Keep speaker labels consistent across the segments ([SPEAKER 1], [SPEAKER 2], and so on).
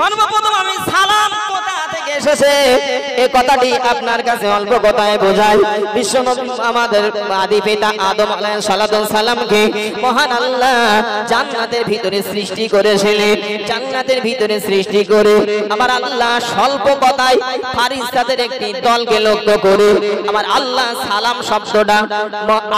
[SPEAKER 1] সর্বপ্রথম আমি সালাম কোথা থেকে এসেছে এই কথাটি আপনার কাছে অল্প কথায় বোঝাই। বিশ্বনবী আমাদের আদি পিতা আদম আলাইহিস সালাতু সালামকে মহান আল্লাহ জান্নাতের ভিতরে সৃষ্টি করেছিলেন। জান্নাতের ভিতরে সৃষ্টি করে আমার আল্লাহ স্বল্প কথায় ফেরেশতাদের একটি দলকে লক্ষ্য করে আমার আল্লাহ সালাম শব্দটা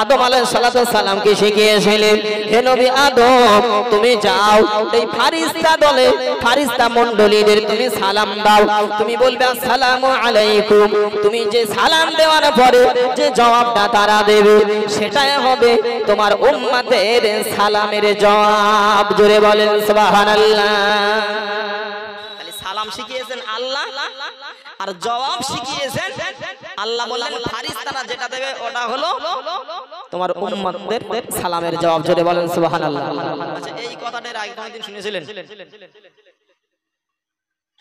[SPEAKER 1] আদম আলাইহিস সালাতু সালামকে শিখিয়েছিলেন। হে নবী আদম, তুমি যাও এই ফেরেশতা দলে ফেরেশতা মণ্ডলীদের তুমি সালাম দাও। তুমি বলবে আসসালামু আলাইকুম। তুমি যে সালাম দেওয়ার পরে যে জবাবটা তারা দেবে সেটাই হবে তোমার উম্মতের সালামের জবাব। জোরে বলেন সুবহানাল্লাহ। তাহলে সালাম শিখিয়েছেন আল্লাহ আর জবাব শিখিয়েছেন আল্লাহ। বললেন ফেরেশতারা যেটা দেবে ওটা হলো তোমার উম্মতদের সালামের জবাব। জোরে বলেন সুবহানাল্লাহ। আচ্ছা, এই কথাটার আগে কোনদিন শুনেছিলেন?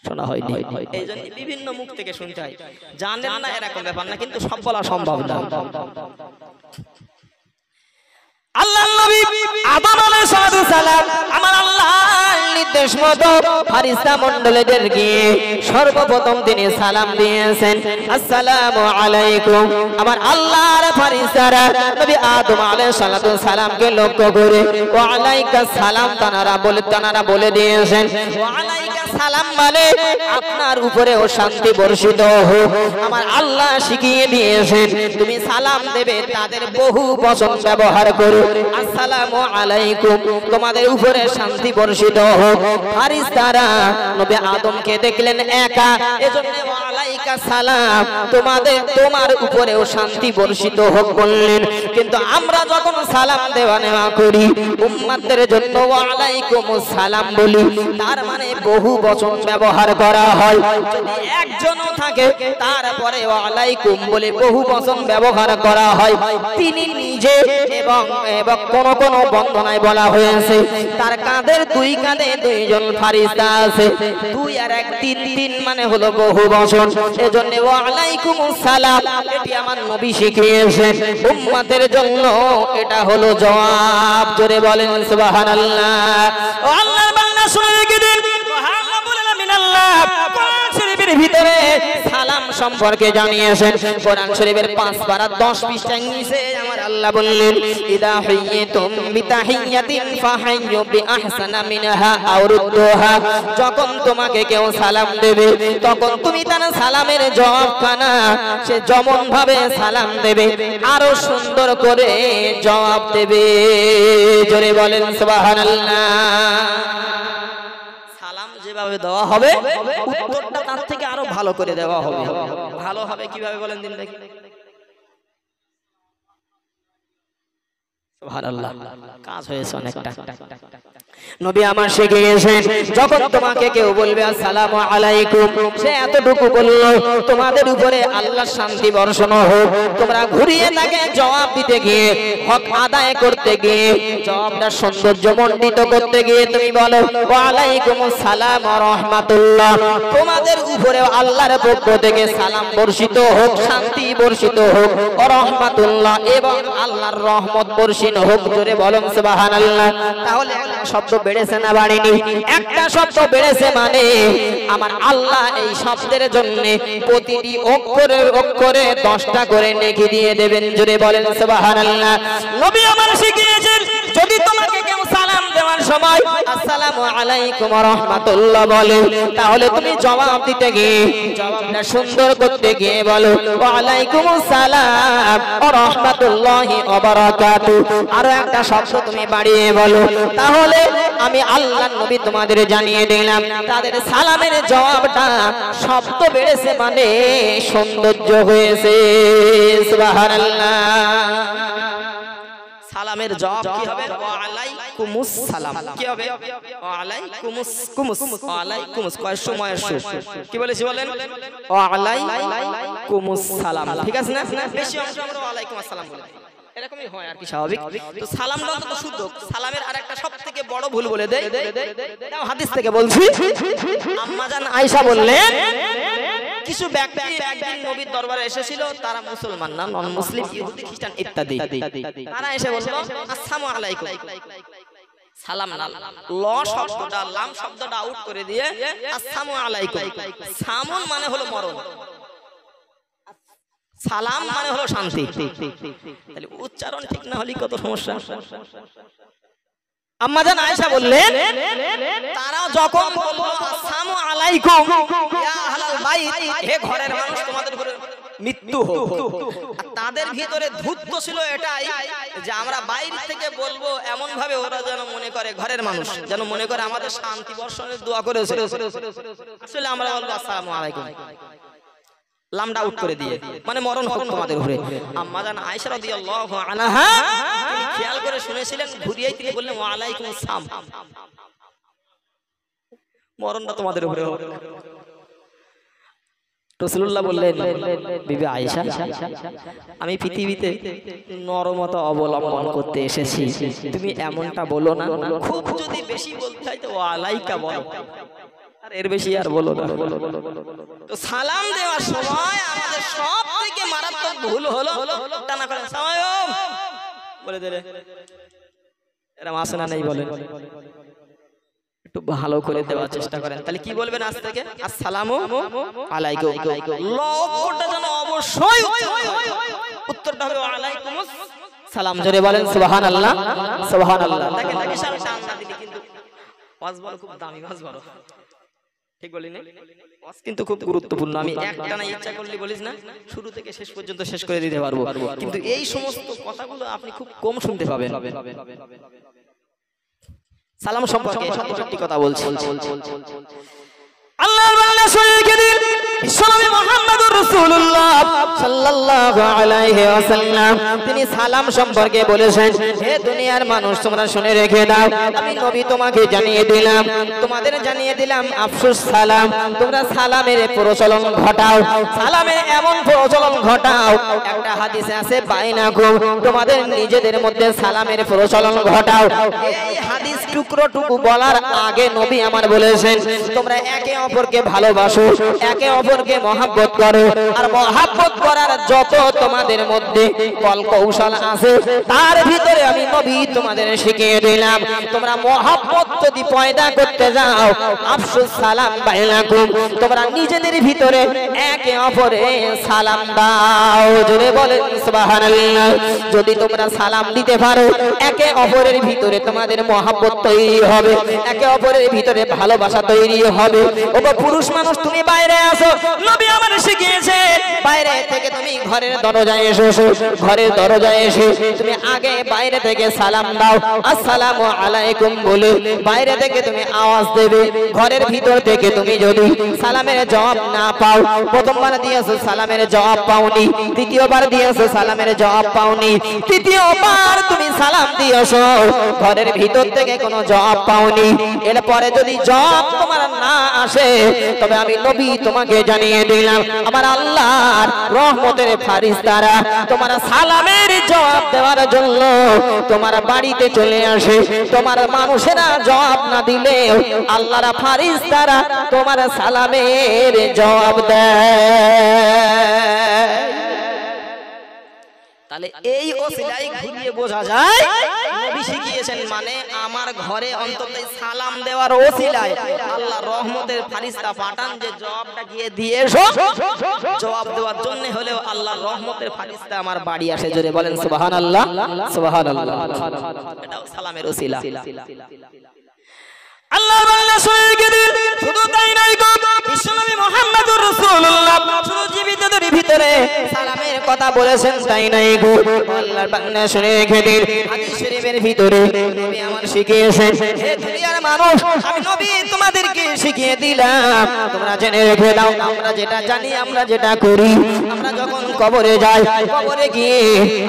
[SPEAKER 1] শোনা হয়নি। এই জন্য বিভিন্ন মুখ থেকে শুনতে হয়। জানেন না এরকম ব্যাপার না, কিন্তু সব বলা সম্ভব না। আল্লাহর নবী আদম আলাইহিস সালাম আমার আল্লাহর নির্দেশ মতো ফেরেশতা মণ্ডলীদেরকে সর্বপ্রথম তিনি সালাম দিয়েছেন, আসসালামু আলাইকুম। আমার আল্লাহর ফেরেশতারা নবী আদম আলাইহিস সালামকে লক্ষ্য করে ওয়া আলাইকাস সালাম তানারা বলে দিয়েছেন। ওয়া আলাইকাস সালাম মানে আপনার উপরে ও শান্তি বর্ষিত হোক। আমার আল্লাহ শিখিয়ে দিয়েছেন তুমি সালাম দেবে তাদের বহু বচন ব্যবহার করে আসসালামু আলাইকুম, তোমাদের উপরে শান্তি বর্ষিত হোক। ফেরেশতারা নবী আদমকে দেখলেন একা, এজন্য ওয়া আলাইকা সালাম, তোমার উপরেও শান্তি বর্ষিত হোক বললেন। কিন্তু আমরা যখন সালাম দেওয়া নেওয়া করি উম্মতদের জন্য ওয়া আলাইকুমুস সালাম বলি, তার মানে বহু বচন ব্যবহার করা হয়। যদি একজনও থাকে তারপরে ওয়া আলাইকুম বলে বহু বচন ব্যবহার করা হয়। তিনি নিজে এবং কোন কোন বর্ণনায় বলা হয়েছে তার কাঁধের দুই কাঁধে দুইজন ফেরেশতা আছে। দুই আর এক তিন মানে হলো বহু বচন। এজন্য ওয়া আলাইকুমুস সালাম এটি আমার নবী শিখিয়েছেন উম্মতের জন্য, এটা হলো জবাব। জোরে বলেন সুবহানাল্লাহ। ও আল্লাহর বান্দা শুনে রেখে দিন, রাব্বুল মিনাল্লাহ কোরআন শরীফের ভিতরে সালাম সম্পর্কে জানিয়েছেন। কোরআন শরীফের 5 পারা 10 পৃষ্ঠার নিচে আমার আল্লাহ বললেন ইদা হুইয়িতুম বিতাহিয়াতিন ফাহাইয়ু বিআহসানা মিনহা আও রুদ্দুহা। যখন তোমাকে কেউ সালাম দেবে তখন তুমি তার সালামের জবাব কানা সে যেমন ভাবে সালাম দেবে আরো সুন্দর করে জবাব দেবে। জোরে বলেন সুবহানাল্লাহ। সালাম যেভাবে দেওয়া হবে উত্তরটা তার থেকে আরো ভালো করে দেওয়া হবে। ভালো হবে কিভাবে বলেন দিন দেখি? সুবহানাল্লাহ, কাজ হয়েছে অনেকটা। নবী আমার শিখিয়েছেন যখন তোমাকে কেউ বলবে আসসালামু আলাইকুম সে এতটুকু বলল তোমাদের উপরে আল্লাহর শান্তি বর্ষণ হোক। তোমরা ঘুরিয়ে তাকে জবাব দিতে গিয়ে হক আদায় করতে গিয়ে জবাবটা সৌন্দর্যমণ্ডিত করতে গিয়ে তুমি বলো ওয়া আলাইকুমুস সালাম ওয়া রাহমাতুল্লাহ। তোমাদের উপরে আল্লাহর পক্ষ থেকে সালাম বর্ষিত হোক, শান্তি বর্ষিত হোক, ওয়া রাহমাতুল্লাহ এবং আল্লাহর রহমত বর্ষিত হোক। জোরে বলেন সুবহানাল্লাহ। তাহলে শব্দ বেড়েছে না বাড়েনি? একটা শব্দ বেড়েছে মানে আমার আল্লাহ এই শব্দের জন্য প্রতিটি অক্ষরে 10টা করে নেকি দিয়ে দেবেন। জোরে বলেন সুবহানাল্লাহ। নবী আমার শিখিয়েছেন যদি তোমাকে কেউ সালাম দেওয়ার সময় আসসালামু আলাইকুম ওয়া রাহমাতুল্লাহ বলে তাহলে তুমি জবাব দিতে গিয়ে জবাবটা সুন্দর করতে গিয়ে বলো ওয়া আলাইকুমুস সালাম ওয়া রাহমাতুল্লাহি ওয়া বারাকাতুহু। আরো একটা শব্দ তুমি বাড়িয়ে বলো। তাহলে আমি আল্লাহর নবী তোমাদের জানিয়ে দিলাম তাদের সালামের জবাবটা শব্দ বেড়েছে মানে সৌন্দর্য হয়েছে। সুবহানাল্লাহ। সালামের জবাব কি হবে? ওয়া আলাইকুমুস সালাম। কি হবে? ওয়া আলাইকুমুস ওয়া আলাইকুমুস কয় সময়ের সু কি বলেছি বলেন? ওয়া আলাইকুমুস সালাম। ঠিক আছে না? বেশি অংশ আমরা ওয়া আলাইকুম আসসালাম বলি, এরকমই হয় আর কি স্বাভাবিক। তো সালামটা অন্তত শুদ্ধ। সালামের আরেকটা সবথেকে বড় ভুল বলে দেই, তাও হাদিস থেকে বলছি। আম্মা জান আয়েশা বললেন কিছু ব্যক্তি একদিন নবীর দরবারে এসেছিল, তারা মুসলমান না, নন মুসলিম, ইহুদি, খ্রিস্টান ইত্যাদি। তারা এসে বলল আসসালামু আলাইকুম। সালাম না, ল শব্দটা লাম শব্দটা আউট করে দিয়ে আসসালামু আলাইকুম। সামুন মানে হলো মরণ, সালাম মানে হলো শান্তি। তাহলে উচ্চারণ ঠিক না হলে কত সমস্যা। আম্মা জান আয়েশা বললেন তারা যখন বলল আসসালামু আলাইকুম ইয়া আহলাল বাইত, হে ঘরের মানুষ তোমাদের ঘরে মৃত্যু হোক, তাদের ভিতরে ধূর্ত ছিল এটাই যে আমরা বাইরে থেকে বলবো এমন ভাবে ওরা যেন মনে করে, ঘরের মানুষ যেন মনে করে আমাদের শান্তি বর্ষণের দোয়া করেছে, আসলে আমরা বলবো আসসালামু আলাইকুম, লামটা আউট করে দিয়ে মানে মরণ হোক তোমাদের উপরে। আম্মা জান আয়েশা রাদিয়াল্লাহু আনহা তিনি খেয়াল করে শুনেছিলেন, ঘুরিয়েই তিনি বললেন ওয়া আলাইকুম আসসালাম, মরণটা তোমাদের উপরে হোক। রাসূলুল্লাহ বললেন বিবি আয়েশা আমি পৃথিবীতে নরমতা অবলম্বন করতে এসেছি, তুমি এমনটা বলো না, খুব যদি বেশি বলতে হয় তো ওয়া আলাইকা বলো, আর এর বেশি আর বলো না। তো সালাম দেওয়ার সময় আমাদের সব থেকে মারাত্মক ভুল হলো টানা করে সালাম বলে দিলে, এরা আসে না নেই বলেন, একটু ভালো করে দেওয়ার চেষ্টা করেন। তাহলে কি বলবেন আজ থেকে আসসালামু আলাইকুম, লক্ষ্যটা যেন অবশ্যই উত্তরটা হবে ওয়া আলাইকুম সালাম। জোরে বলেন সুবহানাল্লাহ সুবহানাল্লাহ। দেখেন বিশাল টান না দিলে কিন্তু ওয়াজ বড় খুব দামি ওয়াজ বড়, ঠিক বলি না? ওয়াজ কিন্তু খুব গুরুত্বপূর্ণ। আমি একটা না ইচ্ছা করলে বলিস না শুরু থেকে শেষ পর্যন্ত শেষ করে দিতে পারবো, কিন্তু এই সমস্ত কথাগুলো আপনি খুব কম শুনতে পাবেন। সালাম সম্পর্কে সত্যি কথা বলছি। আল্লাহর বান্দা সৈয়দে দিন বিশ্বনবী মুহাম্মদুর রাসূলুল্লাহ সাল্লাল্লাহু আলাইহি ওয়াসাল্লাম তিনি সালাম সম্পর্কে বলেছেন, হে দুনিয়ার মানুষ তোমরা শুনে রেখে দাও, আমি নবী তোমাকে জানিয়ে দিলাম, তোমাদের জানিয়ে দিলাম আফসুস সালাম, তোমরা সালামের প্রচলন ঘটাও, সালামের এমন প্রচলন ঘটাও, একটা হাদিসে আছে বাইনাকুম, তোমাদের নিজেদের মধ্যে সালামের প্রচলন ঘটাও। এই হাদিস টুকরো বলার আগে নবী আমার বলেছেন তোমরা একে অপরকে ভালোবাসো, একে অপরকে মহব্বত করো, আর মহব্বত করার যত তোমাদের মধ্যে কল কৌশল আছে তার ভিতরে আমি নবী তোমাদের শিখিয়ে দিলাম। তোমরা মহব্বত যদি পয়দা করতে যাও আফসুস সালাম বাইনাকুম, তোমরা নিজেদের ভিতরে একে অপরে সালাম দাও। জোরে বলেন সুবহানাল্লাহ। যদি তোমরা সালাম দিতে পারো একে অপরের ভিতরে তোমাদের মহব্বত তৈরি হবে, একে অপরের ভিতরে ভালোবাসা তৈরি হবে। ও পুরুষ মানুষ তুমি বাইরে আসো, নবী আমার শিখিয়েছে বাইরে থেকে তুমি ঘরের দরজায় এসো, ঘরের দরজায় এসে তুমি আগে বাইরে থেকে সালাম দাও আসসালামু আলাইকুম বলে, বাইরে থেকে তুমি আওয়াজ দেবে। ঘরের ভিতর থেকে তুমি যদি সালামের জবাব না পাও, প্রথমবার দিয়েছো সালামের জবাব পাওনি, দ্বিতীয়বার দিয়েছো সালামের জবাব পাওনি, তৃতীয়বার তুমি সালাম দিয়েছো ঘরের ভিতর থেকে কোনো জবাব পাওনি, এরপরে যদি জবাব তোমার না আসে তবে আমি নবী তোমাকে জানিয়ে দিলাম আমার আল্লাহর রহমতের ফারিস্তারা তোমার সালামের জবাব দেওয়ার জন্য তোমার বাড়িতে চলে আসে। তোমার মানুষেরা জবাব না দিলে আল্লাহর ফারিস্তারা তোমার সালামের জবাব দেয়। তাহলে এই ওসিলাই ঘুরিয়ে বোঝা যায় নবী শিখিয়েছেন মানে আমার ঘরে অন্তত সালাম দেওয়ার ওসিলায় আল্লাহর রহমতের ফারিস্তা পাঠান যে জবাবটা গিয়ে দিয়ে এসো, জবাব দেওয়ার জন্য হলেও আল্লাহর রহমতের ফারিস্তা আমার বাড়ি আসে। জোরে বলেন সুবহানাল্লাহ সুবহানাল্লাহ। এটাও সালামের ওসিলা। আল্লাহর বান্দা সৈয়দে দিন শুধু তাই নয় গো, বিশ্বনবী মুহাম্মদুর রাসূলুল্লাহ শুধু জীবিতদের ভিতরে সালামের কথা বলেছেন তাই নাই গো। আল্লাহর বান্দা শুনে রেখে দিন হাদিস শরীফের ভিতরে নবী আমার শিখিয়েছেন, হে দুনিয়ার মানুষ আমি নবী তোমাদেরকে শিখিয়ে দিলাম তোমরা জেনে রেখে দাও। আমরা যেটা জানি আমরা যেটা করি, আমরা যখন কবরে যাই কবরে গিয়ে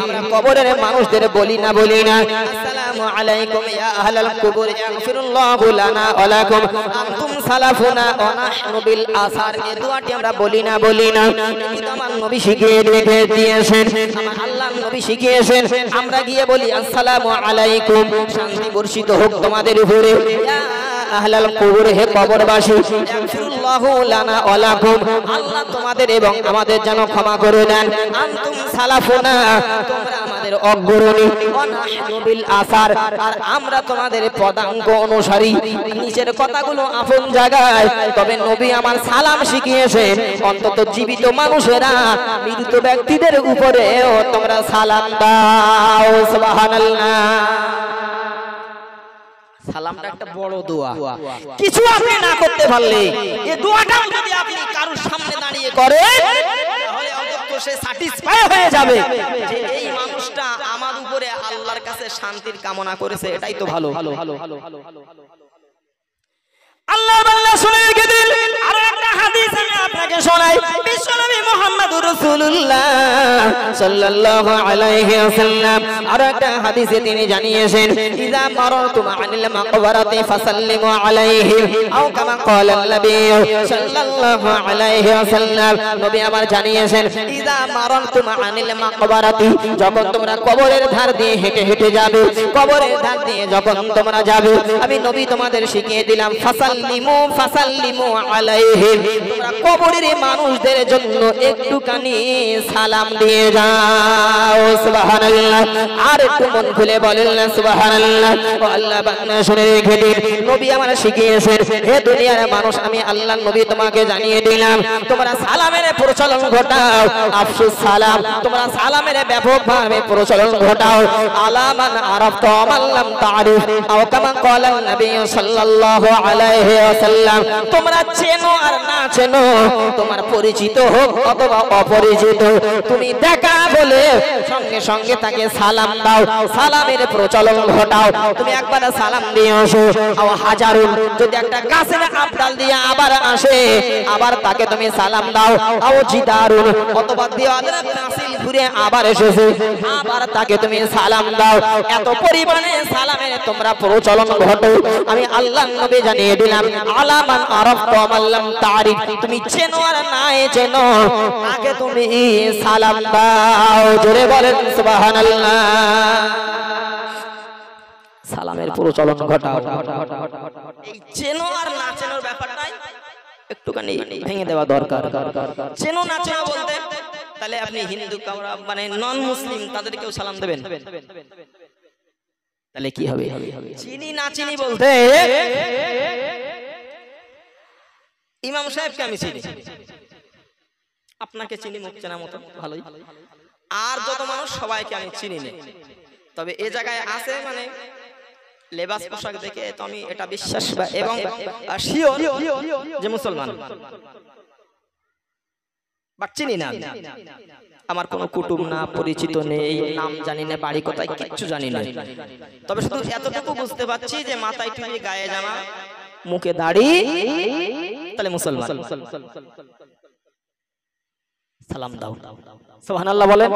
[SPEAKER 1] আমরা কবরের মানুষদের বলি না আসসালামু আলাইকুম ইয়া আহলাল কুবুর ইয়াগফিরুল্লাহু লানা ওয়া লাকুম আনতুম সালাফুনা ওয়া নাহনু বিল আসার, এই দোয়াটি আমরা বলি না কিন্তু আমার নবী শিখিয়ে রেখে দিয়েছেন, আমার আল্লাহর নবী শিখিয়েছেন। আমরা গিয়ে বলি আসসালামু আলাইকুম, শান্তি বর্ষিত হোক তোমাদের উপরে, ইয়া আহলাল কুবুর, হে কবরবাসী, ইয়াগফিরুল্লাহু লানা ওয়া লাকুম, আল্লাহ তোমাদের এবং আমাদের যেন ক্ষমা করে দেন। আনতুম সালাফুনা, তোমরা আমাদের অগ্রণী, ওয়া নাহনু বিল আসার, আর আমরা তোমাদের পদাঙ্ক অনুসারী। নিচের কথাগুলো আপন জায়গায়, তবে নবী আমার সালাম শিখিয়েছে অন্তত জীবিত মানুষেরা মৃত ব্যক্তিদের উপরেও তোমরা সালাম দাও। সুবহানাল্লাহ। সালামটা একটা বড় দোয়া। কিছু আপনি না করতে পারলে এই দোয়াটা যদি আপনি কারোর সামনে দাঁড়িয়ে করেন, তাহলে অন্তত সে স্যাটিসফাই হয়ে যাবে যে এই মানুষটা আমার উপরে আল্লাহর কাছে শান্তির কামনা করেছে, এটাই তো ভালো। আল্লাহ বান্দা শুনে রেখে দিন। আর একটা হাদিস আমি আপনাকে শোনাই। বিশ্বনবী মুহাম্মদুর রাসূলুল্লাহ সাল্লাল্লাহু আলাইহি ওয়াসাল্লাম আর একটা হাদিসে তিনি জানিয়েছেন, ইযা মারাতুম আনিল মাকবারাতি ফাসাল্লিমু আলাইহি, আও কামা ক্বালা নবী সাল্লাল্লাহু আলাইহি ওয়াসাল্লাম। নবী আমার জানিয়েছেন, ইযা মারাতুম আনিল মাকবারাতি, যখন তোমরা কবরের ধার দিয়ে হেঁটে হেঁটে যাবে, কবরের ধার দিয়ে যখন তোমরা যাবে, আমি নবী তোমাদের শিখিয়ে দিলাম, ফাসাল্লিমু ফাসাল্লিমু আলাইহিম, তোমরা কবরের মানুষদের জন্য একটুখানি সালাম দিয়ে যাও। সুবহানাল্লাহ। আর একটু মন খুলে বলেন না সুবহানাল্লাহ। ও আল্লাহ বান্দা শুনে রেখে দিন, নবী আমার শিখিয়েছেন, হে দুনিয়ার মানুষ, আমি আল্লাহর নবী তোমাকে জানিয়ে দিলাম, তোমরা সালামের প্রচলন ঘটাও। আফসুস সালাম, তোমরা সালামের ব্যাপকভাবে প্রচলন ঘটাও। আলামান আরাফতা ওয়া মান লাম তারিফ, আও কামা ক্বালা নবী সাল্লাল্লাহু আলাইহি ওয়াসাল্লাম, তোমরা চেনো আর না চেনো, তোমার পরিচিত হোক অথবা অপরিচিত, তুমি দেখা বলে সঙ্গে সঙ্গে তাকে সালাম দাও, সালামের প্রচলন ঘটাও। তুমি একবার সালাম দিয়ে আসো, আও হাজারুন, যদি একটা গাছের আবদাল দিয়ে আবার আসে, আবার তাকে তুমি সালাম দাও। আও জিদারুন, অথবা দেওয়ালের নাসিল ঘুরে আবার এসেছে, আবার তাকে তুমি সালাম দাও। এত পরিমাণে সালামের তোমরা প্রচলন ঘটো। আমি আল্লাহর নবী জানিয়ে দিলাম, আলামান আরাফতা ওয়া মান লাম তারিফ, তুমি চেনো আর না চেনো, তাকে তুমি সালাম দাও। জোরে বলেন সুবহানাল্লাহ। সালামের প্রচলন ঘটাও। এই চেনো আর না চেনোর ব্যাপারটাই একটুখানি ভেঙে দেওয়া দরকার। চেনো না চেনো বলতে তাহলে আপনি হিন্দু কাউরা মানে নন মুসলিম তাদেরকেও সালাম দেবেন, তাহলে কি হবে? চিনি না চিনি বলতে ইমাম সাহেবকে আমি চিনি, আপনাকে চিনি মুখ চেনা মতো ভালোই, আর যত মানুষ সবাইকে আমি চিনি না। তবে এ জায়গায় আছে মানে লেবাস পোশাক দেখে তো আমি এটা বিশ্বাস এবং শিওর যে মুসলমান, বাট চিনি না। আমার কোনো কুটুম না, পরিচিত নেই, নাম জানি না, বাড়ি কোথায় কিচ্ছু জানি না। তবে শুধু এতটুকু বুঝতে পারছি যে মাথায় টুপি, গায়ে জামা, মুখে দাড়ি, তাহলে মুসলমান। সালাম দাও। সুবহানাল্লাহ বলেন,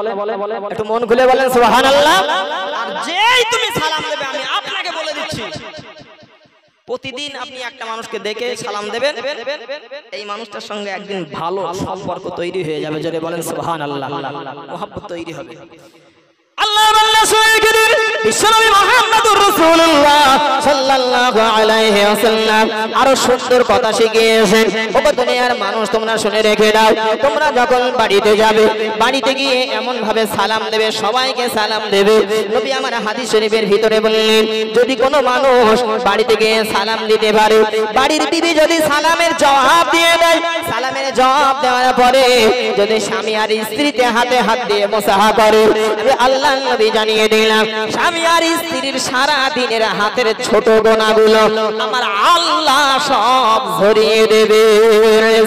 [SPEAKER 1] একটু মন খুলে বলেন সুবহানাল্লাহ। আর যেই তুমি সালাম দেবে, আমি আপনাকে বলে দিচ্ছি, প্রতিদিন আপনি একটা মানুষকে দেখে সালাম দেবেন, এই মানুষটার সঙ্গে একদিন ভালো সম্পর্ক তৈরি হয়ে যাবে। জোরে বলেন সুবহানাল্লাহ। মহব্বত তৈরি হবে। আল্লাহ বান্দা শুনে গেলেন, বিশ্বনবী মুহাম্মদুর রাসূলুল্লাহ সাল্লাল্লাহু আলাইহি ওয়াসাল্লাম আরো সুন্দর কথা শিখিয়েছেন। ও দুনিয়ার মানুষ, তোমরা শুনে রেখে দাও, তোমরা যখন বাড়িতে যাবে, বাড়িতে গিয়ে এমন ভাবে সালাম দেবে, সবাইকে সালাম দেবে। নবী আমার হাদিস শরীফের ভিতরে বললেন, যদি কোনো মানুষ বাড়িতে গিয়ে সালাম দিতে পারে, বাড়ির বিবি যদি সালামের জবাব দিয়ে দেয়, সালামের জবাব দেওয়ার পরে যদি স্বামী আর স্ত্রীতে হাতে হাত দিয়ে মুসাফা করে, আল্লাহ নবী জানিয়ে দিলাম, স্বামী আর স্ত্রীর সারা দিনের হাতের ছোট গোনাগুলো আমার আল্লাহ সব ঝরিয়ে দেবে।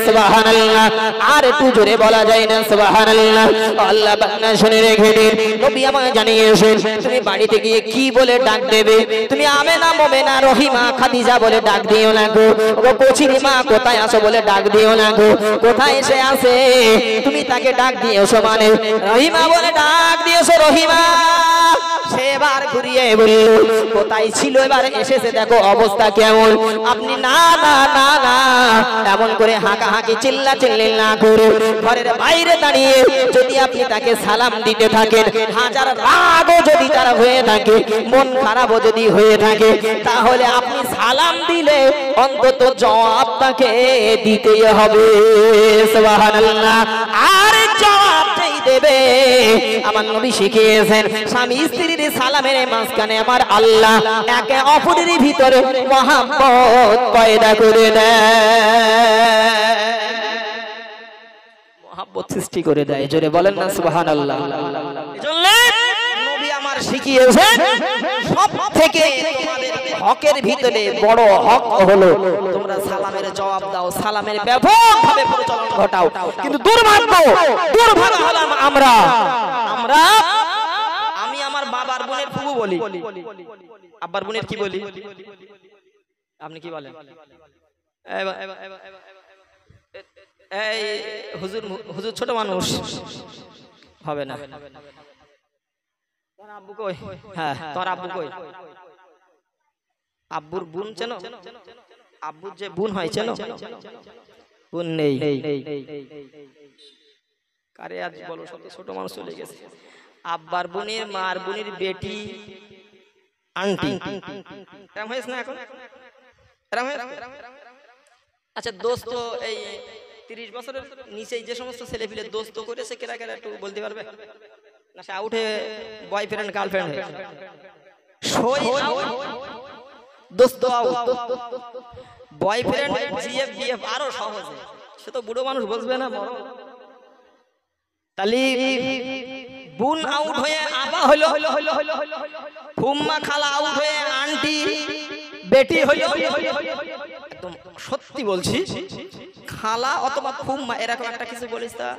[SPEAKER 1] সুবহানাল্লাহ। আর একটু জোরে বলা যায় না সুবহানাল্লাহ। আল্লাহ বান্দা শুনে রেখে দিন, নবী আমাকে জানিয়েছেন, তুমি বাড়িতে গিয়ে কি বলে ডাক দেবে? তুমি আমেনা, মোমেনা, রহিমা, খাদিজা বলে ডাক দিও না গো। ও কোচিনি মা কোথায় আসো বলে ডাক দিও না গো। কোথায় এসে আসে তুমি তাকে ডাক দিয়েছো, মানে রহিমা বলে ডাক দিয়েছো, রহিমা। সে এবার ঘুরিয়ে বলল কোথায় ছিল এবার এসেছে দেখো অবস্থা কেমন। আপনি না না না না এমন করে হাঁকাহাঁকি চিল্লা চিল্লি না করে ঘরের বাইরে দাঁড়িয়ে যদি আপনি তাকে সালাম দিতে থাকেন, হাজার রাগও যদি তার হয়ে থাকে, মন খারাপও যদি হয়ে থাকে, তাহলে আপনি সালাম দিলে অন্তত জবাব তাকে দিতেই হবে। সুবহানাল্লাহ। আর জবাব যেই দেবে, আমার নবী শিখিয়েছেন স্বামী স্ত্রীর সালামের মাঝখানে আমার আল্লাহ একে অপরের ভিতরে মহব্বত পয়দা করে দেয়, মহব্বত সৃষ্টি করে দেয়। জোরে বলেন না সুবহানাল্লাহ। এজন্য নবী আমার শিখিয়েছেন সবথেকে তোমাদের হকের ভিতরে বড় হক হলো তোমরা সালামের জবাব দাও, সালামের ব্যাপকভাবে প্রচলন ঘটাও। কিন্তু দুর্ভাগ্য হলাম আমরা আমি আমার বাবার বোনের ফুফু বলি, আব্বার বোনের কি বলি? আপনি কি বলেন? এই হুজুর হুজুর ছোট মানুষ হবে না। তোর আব্বু কই? হ্যাঁ, তোর আব্বু কই? আব্বুর বোন চেনো? আব্বুর যে বোন হয় চেনো? বোন নেই। কারে আজ বলো, সব ছোট মানুষ চলে গেছে। আব্বার বোনের মার বোনের বেটি আন্টি এরকম হয়েছে না এখন? এরকম হয়েছে? আচ্ছা দোস্ত, এই 30 বছরের নিচে যে সমস্ত ছেলেপিলে দোস্ত করেছে কেরা কেরা একটু বলতে পারবে? না সে আউটে বয়ফ্রেন্ড গার্লফ্রেন্ড হয়েছে, সই আউট, দোস্ত আউট, বয়ফ্রেন্ড জিএফ বিএফ আরো সহজে। সে তো বুড়ো মানুষ বুঝবে না। তালি বোন আউট হয়ে আবা হলো, ফুম্মা খালা আউট হয়ে আন্টি বেটি হলো। একদম সত্যি বলছি, খালা অথবা ফুম্মা এরকম একটা কিছু বলিস তা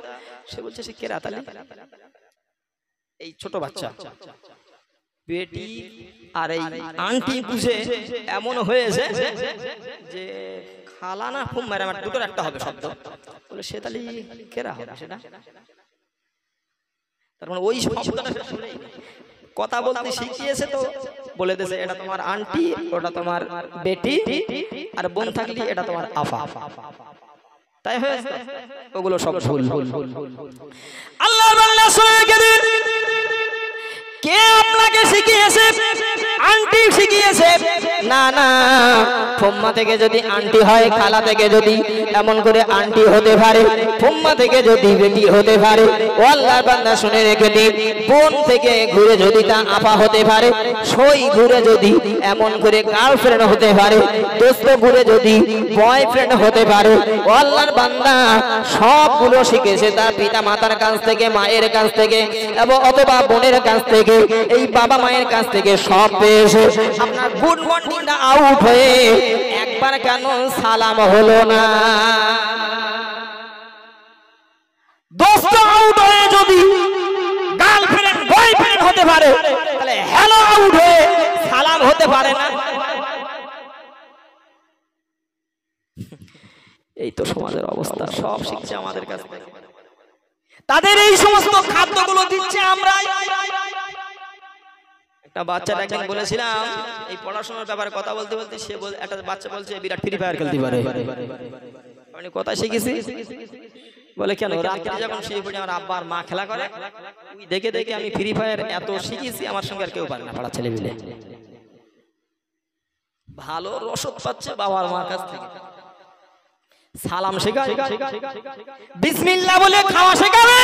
[SPEAKER 1] সে বলছে সে কেরা? তালি এই ছোট বাচ্চা বেটি আর এই আন্টি বুঝে এমন হয়েছে যে খালা না ফুম্মা এরকম দুটোর একটা হবে শব্দ, বলে সে তালি কেরা হবে সেটা? তার মানে ওই শব্দটা কথা বলতে শিখিয়েছে তো বলে দিয়েছে এটা তোমার আন্টি, ওটা তোমার বেটি, আর বোন থাকলে এটা তোমার আফা। তাই হয়েছে ওগুলো সব ভুল। আল্লাহর বান্দা শুনে গেলেন, কে আপনাকে শিখিয়েছে? আন্টি শিখিয়েছে? না না, ফুম্মা থেকে যদি আন্টি হয়, খালা থেকে যদি এমন করে আন্টি হতে পারে, ফুম্মা থেকে যদি বেটি হতে পারে, ও আল্লাহর বান্দা শুনে রেখে দিন, বোন থেকে ঘুরে যদি তা আপা হতে পারে, সই ঘুরে যদি এমন করে গার্লফ্রেন্ড হতে পারে, দোস্ত ঘুরে যদি বয়ফ্রেন্ড হতে পারে, ও আল্লাহর বান্দা সবগুলো শিখেছে তার পিতা মাতার কাছ থেকে, মায়ের কাছ থেকে, এবং অথবা বোনের কাছ থেকে, এই বাবা মায়ের কাছ থেকে সব পেয়েছে। আপনার গুড মর্নিংটা আউট হয়ে একবার কেন সালাম হলো না? দোস্ত আউট হয়ে যদি গার্লফ্রেন্ড বয়ফ্রেন্ড হতে পারে, তাহলে হ্যালো আউট হয়ে সালাম হতে পারে না? এই তো সমাজের অবস্থা, সব শিখছে আমাদের কাছে। তাদের এই সমস্ত খাদ্যগুলো দিচ্ছে আমরা। একটা বাচ্চাটা একদিন বলেছিলাম এই পড়াশোনার ব্যাপারে কথা বলতে বলতে, সে একটা বাচ্চা বলছে বিরাট ফ্রি ফায়ার খেলতে পারে। মানে কোথায় শিখেছি? বলে কেন রাত্রে যখন শুয়ে পড়ি আমার আব্বা আর মা খেলা করে, দেখে দেখে আমি ফ্রি ফায়ার এত শিখেছি, আমার সঙ্গে আর কেউ পারে না পাড়া ছেলে মিলে। ভালো রসদ পাচ্ছে বাবার মার কাছ থেকে। সালাম শেখায়, বিসমিল্লাহ বলে খাওয়া শেখাবে,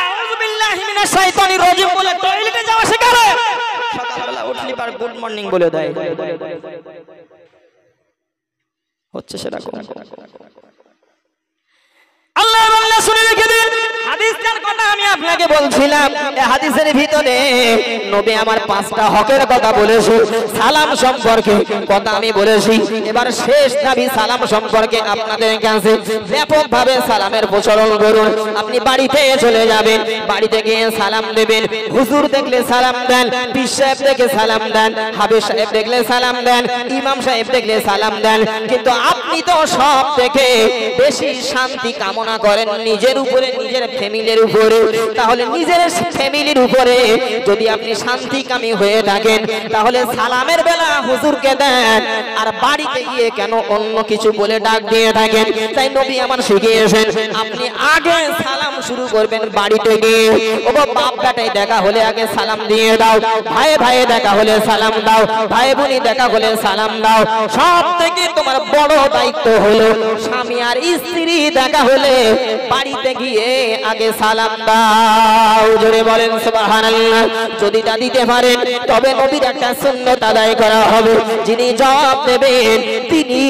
[SPEAKER 1] আউযু বিল্লাহি মিনাশ শাইতানির রাজিম বলে টয়লেটে যাওয়া শেখাবে, সকালবেলা উঠলি পার গুড মর্নিং বলে দেয়। হচ্ছে সেরকম। আল্লাহ আল্লাহ শুনে রেখে দিন, হাদিসটার কথা আমি আপনাকে বলছিলাম। এই হাদিসের ভিতরে নবী আমার 5টা হকের কথা বলেছে। সালাম সম্পর্কে কথা আমি বলেছি। এবার শেষ দাবি সালাম সম্পর্কে আপনাদের কাছে ব্যাপকভাবে সালামের প্রচলন করুন। আপনি বাড়িতে চলে যাবেন, বাড়িতে গিয়ে সালাম দেবেন। হুজুর দেখলে সালাম দেন, পীর সাহেব দেখলে সালাম দেন, হাফেজ সাহেব দেখলে সালাম দেন, ইমাম সাহেব দেখলে সালাম দেন। কিন্তু আপনি তো সব থেকে বেশি শান্তি কামনা করেন নিজের উপরে, নিজের ফ্যামিলির উপরে। তাহলে নিজের ফ্যামিলির উপরে যদি আপনি শান্তিকামী হয়ে থাকেন তাহলে সালামের বেলা হুজুরকে দেন, আর বাড়িতে গিয়ে কেন অন্য কিছু বলে ডাক দিয়ে থাকেন? তাই নবী আমার শিখিয়েছেন আপনি আগে সালাম শুরু করবেন বাড়িতে গিয়ে। ও বাপ বেটায় দেখা হলে আগে সালাম দিয়ে দাও, ভাই ভাই দেখা হলে সালাম দাও, ভাই বোনি দেখা হলে সালাম দাও। সব থেকে তোমার বড় দায়িত্ব হলো স্বামী আর স্ত্রী দেখা হলে বাড়িতে গিয়ে আগে সালাম দাও। জোরে বলেন সুবহানাল্লাহ। যদি তা দিতে পারেন তবে নবীর একটা সুন্নাত আদায় করা হবে। যিনি জবাব দেবেন তিনি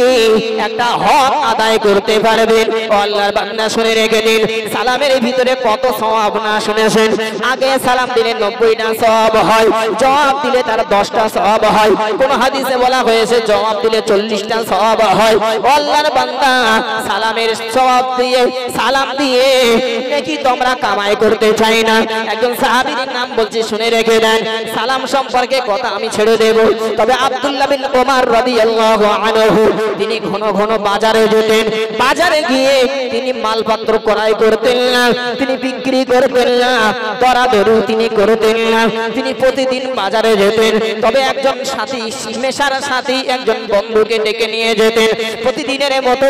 [SPEAKER 1] একটা হক আদায় করতে পারবেন। আল্লাহর বান্দা শুনে রেখে দিন, সালামের ভিতরে কত সওয়াব না শুনেছেন? আগে সালাম দিলে 90টা সওয়াব হয়, জবাব দিলে তার 10টা সওয়াব হয়। কোন হাদিসে বলা হয়েছে জবাব দিলে 40টা সওয়াব হয়। আল্লাহর বান্দা সালামের সওয়াব দিয়ে সালাম দিয়ে নাকি তোমরা কামাই করতে চাই না? একজন সাহাবীর নাম বলছি, শুনে রেখে দেন। সালাম সম্পর্কে কথা আমি ছেড়ে দেব, তবে আব্দুল্লাহ বিন ওমর রাদিয়াল্লাহু আনহু তিনি ঘন ঘন বাজারে যেতেন। বাজারে গিয়ে তিনি মালপত্র ক্রয় করতেন না, তিনি বিক্রি করতেন না, দরাদরি তিনি করতেন না। তিনি প্রতিদিন বাজারে যেতেন, তবে একজন সাথী, মেশার সাথী একজন বন্ধুকে ডেকে নিয়ে যেতেন। প্রতিদিনের মতো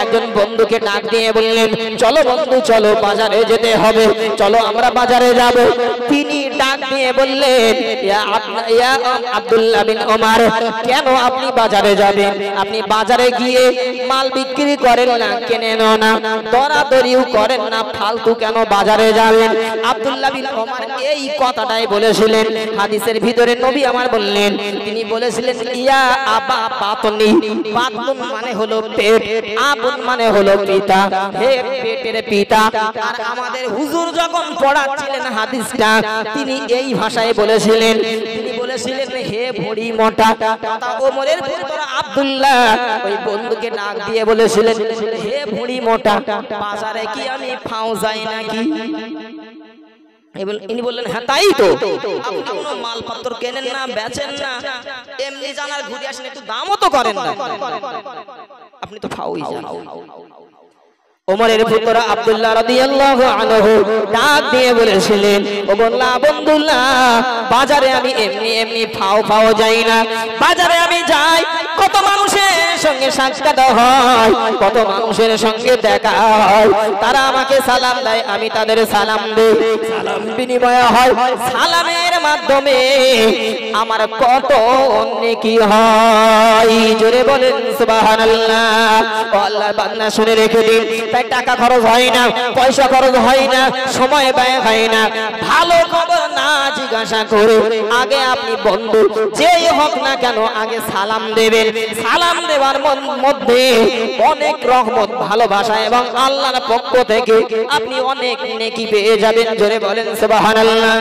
[SPEAKER 1] একজন বন্ধুকে ডাক দিয়ে বললেন, চলো বন্ধু চলো, বাজারে যেতে হবে, চলো আমরা বাজারে যাব। তিনি ডাক দিয়ে বললেন, ইয়া আব্দুল্লাহ বিন ওমর, কেন আপনি বাজারে যাবেন? আপনি বাজারে গিয়ে মাল বিক্রি করেন না, কেনেন না, দরাদরিও করেন না, ফালতু কেন বাজারে যাবেন? আব্দুল্লাহ বিন ওমর এই কথাটাই বলেছিলেন। হাদিসের ভিতরে নবী আমার বললেন, তিনি বলেছিলেন, ইয়া আবা বাতনি, বাতন মানে হলো পেট, আবুন মানে হলো পিতা, হে পেটের পিতা। আর আমাদের হুজুর যখন পড়াচ্ছিলেন হাদিসটা তিনি এই ভাষায় বলেছিলেন, তিনি বলেছিলেন, হে ভড়ি মোটা। ওমরের পুত্র আব্দুল্লাহ ওই বন্ধুকে ডাক দিয়ে বলেছিলেন, হে ভড়ি মোটা, বাজারে কি আমি ফাও যাই নাকি? ইনি বললেন, হ্যাঁ তাই তো, আপনি কোনো মালপত্র কেনেন না, বেচেন না, এমনি জানার ঘুরে আসেন, একটু দামও তো করেন না, আপনি তো ফাওই যান। ওমরের পুত্র আব্দুল্লাহ রাদিয়াল্লাহু আনহু ডাক দিয়ে বলেছিলেন, ও বন্ধুল্লাহ, বাজারে আমি এমনি এমনি ফাও ফাও যাই না, বাজারে আমি যাই কত মানুষের সঙ্গে সাক্ষাৎ হয়, কত মানুষের সঙ্গে দেখা হয়, তারা আমাকে সালাম দেয়, আমি তাদের সালাম দেই, সালাম বিনিময় হয়, সালামের মাধ্যমে আমার কত নেকি হয়। জোরে বলেন সুবহানাল্লাহ। ও আল্লাহর বান্দা শুনে রেখে দিন, তাই টাকা খরচ হয় না, পয়সা খরচ হয় না, সময় ব্যয় হয় না, ভালো খবর না জিজ্ঞাসা করে আগে আপনি বন্ধু যেই হোক না কেন আগে সালাম দেবেন। সালাম দেওয়ার মধ্যে অনেক রহমত, ভালোবাসা এবং আল্লাহর পক্ষ থেকে আপনি অনেক নেকি পেয়ে যাবেন। জোরে বলেন সুবহানাল্লাহ।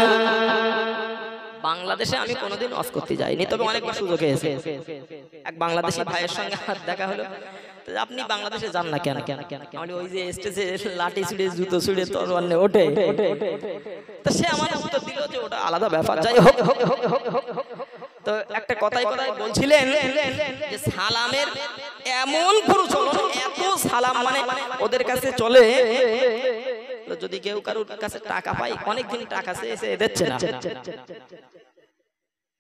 [SPEAKER 1] বাংলাদেশে আমি কোনোদিন ওয়াজ করতে যাইনি, তবে অনেকবার সুযোগ হয়েছে। এক বাংলাদেশি ভাইয়ের সঙ্গে হাত দেখা হলো, আপনি বাংলাদেশে যান না কেন? আমি ওই যে স্টেজে লাঠি ছুড়ে, জুতো ছুড়ে, তরোয়ার নিয়ে ওঠে, তো সে আমার উত্তর দিল যে ওটা আলাদা ব্যাপার, যাই হোক। তো একটা কথাই বলছিলেন যে সালামের এমন প্রচলন, এত সালাম মানে ওদের কাছে চলে, যদি কেউ কারোর কাছে টাকা পায়, অনেকদিন টাকা এসে দিচ্ছে না,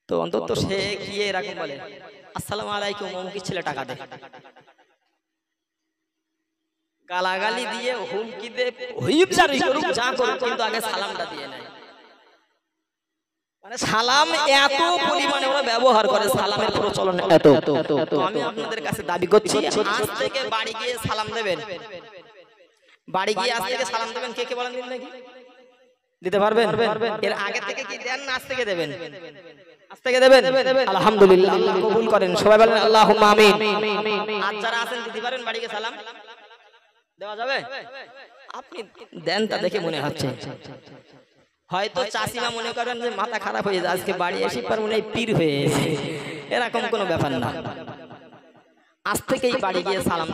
[SPEAKER 1] তো অন্তত সে গিয়ে এরকম বলে, আসসালামু আলাইকুম, অমুক ছেলে টাকা দে। গালাগালি দিয়ে, হুমকি দিয়ে, হুইপচারি করুক, যা করুক, কিন্তু আগে সালামটা দিয়ে নেয়। মানে সালাম এত পরিমাণে ওরা ব্যবহার করে, সালামের প্রচলন এত। তো আমি আপনাদের কাছে দাবি করছি, আজ থেকে বাড়ি গিয়ে সালাম দেবেন, বাড়ি গিয়ে আজ থেকে সালাম দেবেন। কে কে বলেন দিন নাকি? দিতে পারবেন? এর আগে থেকে কি দেন না আজ থেকে দেবেন? আজ থেকে দেবেন। আলহামদুলিল্লাহ, আল্লাহ কবুল করেন। সবাই বলেন আল্লাহুম্মা আমিন। আজ যারা আছেন দিতে পারেন বাড়ি গিয়ে সালাম দেওয়া যাবে? আপনি দেন, তা দেখে মনে হচ্ছে হয়তো চাষিমা মনে করেন যে মাথা খারাপ হয়ে যায়, আজকে বাড়ি এসে পার মনে হয় পীর হয়ে গেছে, এরকম কোনো ব্যাপার না। আজ থেকেই বাড়ি গিয়ে সালাম